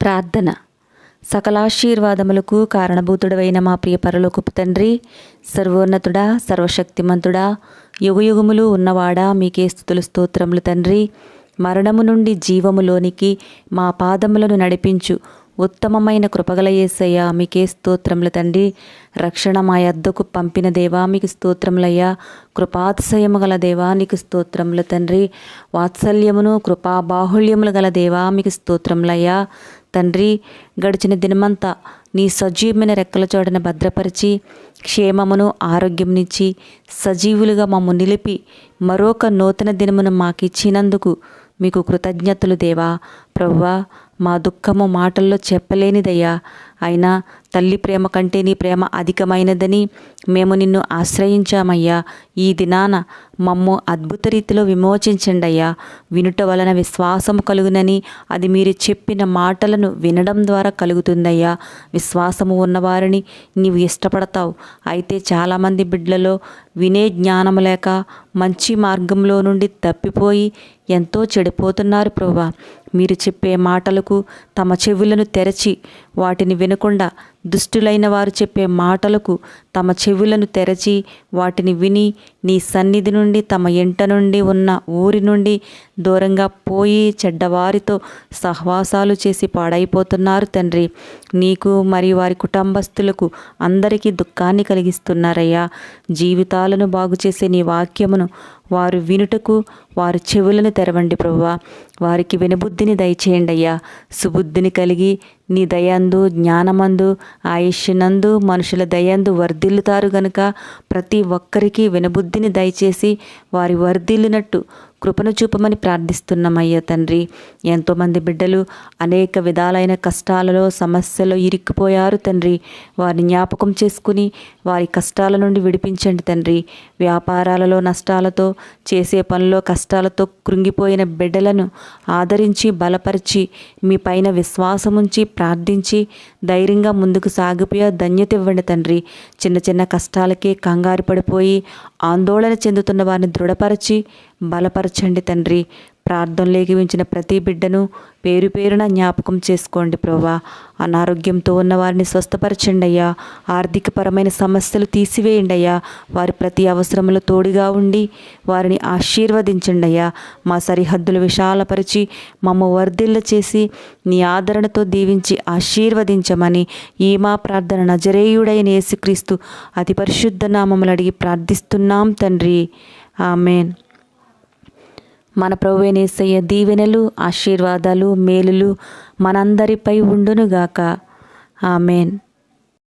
ప్రార్థన. సకలాశీర్వాదములకు కారణభూతుడవైన మా ప్రియ పరలోకపు తండ్రి, సర్వోన్నతుడా, సర్వశక్తిమంతుడా, యుగయుగములు ఉన్నవాడా, మీకే స్తుతులు స్తోత్రములు తండ్రి. మరణము నుండి జీవములోనికి మా పాదములను నడిపించు ఉత్తమమైన కృపగల యేసయ్యా, మీకే స్తోత్రములు తండ్రి. రక్షణ మా యొద్దకు పంపిన దేవా, మీకు స్తోత్రములయ్యా. కృపాతిశయము గల దేవా, నీకు స్తోత్రములు తండ్రి. వాత్సల్యమును కృపా బాహుళ్యములు గల దేవా, మీకు స్తోత్రములయ్యా. తండ్రి, గడిచిన దినమంతా నీ సజీవమైన రెక్కల చోటన భద్రపరిచి క్షేమమును ఆరోగ్యంనిచ్చి సజీవులుగా మమ్ము నిలిపి మరొక నూతన దినమును మాకిచ్చినందుకు మీకు కృతజ్ఞతలు దేవా. ప్రభువా, మా దుఃఖము మాటల్లో చెప్పలేనిదయ్యా. అయినా తల్లి ప్రేమ కంటే నీ ప్రేమ అధికమైనదని మేము నిన్ను ఆశ్రయించామయ్యా. ఈ దినాన మమ్ము అద్భుత రీతిలో విమోచించండి అయ్యా. వినుట వలన విశ్వాసము కలుగునని, అది మీరు చెప్పిన మాటలను వినడం ద్వారా కలుగుతుందయ్యా. విశ్వాసము ఉన్నవారిని నీవు ఇష్టపడతావు. అయితే చాలామంది బిడ్డలలో వినే జ్ఞానము లేక మంచి మార్గంలో నుండి తప్పిపోయి ఎంతో చెడిపోతున్నారు ప్రభువా. మీరు చెప్పే మాటలకు తమ చెవులను తెరచి వాటిని వినకుండా, దుష్టులైన వారు చెప్పే మాటలకు తమ చెవులను తెరచి వాటిని విని నీ సన్నిధి నుండి, తమ ఇంట నుండి ఉన్న ఊరి నుండి దూరంగా పోయి చెడ్డవారితో సహవాసాలు చేసి పాడైపోతున్నారు తండ్రి. నీకు మరియు వారి కుటుంబస్తులకు అందరికీ దుఃఖాన్ని కలిగిస్తున్నారయ్యా. జీవితాలను బాగు చేసే నీ వాక్యమును వారు వినుటకు వారి చెవులను తెరవండి ప్రభువా. వారికి వినబుద్ధిని దయచేయండి అయ్యా. సుబుద్ధిని కలిగి నీ దయందు, జ్ఞానమందు, ఆయుష్నందు, మనుషుల దయందు వర్ధిల్లుతారు గనుక ప్రతి ఒక్కరికి వినబుద్ధిని దయచేసి వారి వర్ధిల్లినట్టు కృపను చూపమని ప్రార్థిస్తున్నామయ్యా తండ్రి. ఎంతోమంది బిడ్డలు అనేక విధాలైన కష్టాలలో, సమస్యలో ఇరుక్కుపోయారు తండ్రి. వారిని జ్ఞాపకం చేసుకుని వారి కష్టాల నుండి విడిపించండి తండ్రి. వ్యాపారాలలో నష్టాలతో, చేసే పనుల్లో కష్టాలతో కృంగిపోయిన బిడ్డలను ఆదరించి బలపరిచి మీ పైన విశ్వాసముంచి ప్రార్థించి ధైర్యంగా ముందుకు సాగిపోయే ధన్యత ఇవ్వండి తండ్రి. చిన్న చిన్న కష్టాలకే కంగారు పడిపోయి ఆందోళన చెందుతున్న వారిని దృఢపరిచి బలపరచండి తండ్రి. ప్రార్థనలోకి ఉంచిన ప్రతి బిడ్డను పేరు పేరున జ్ఞాపకం చేసుకోండి ప్రభువా. అనారోగ్యంతో ఉన్న వారిని స్వస్థపరచండి అయ్యా. ఆర్థికపరమైన సమస్యలు తీసివేయండి అయ్యా. వారి ప్రతి అవసరములో తోడుగా ఉండి వారిని ఆశీర్వదించండి అయ్యా. మా సరిహద్దులు విశాలపరిచి మమ్మ వర్ధిల్ల చేసి నీ ఆదరణతో దీవించి ఆశీర్వదించమని ఈ మా ప్రార్థన నజరేయుడైన యేసుక్రీస్తు అతి పరిశుద్ధ నామములు అడిగి ప్రార్థిస్తున్నాం తండ్రి. ఆమెన్. మన ప్రభువైన యేసయ్య దీవెనలు, ఆశీర్వాదాలు, మేలులు మనందరిపై ఉండునుగాక. ఆమెన్.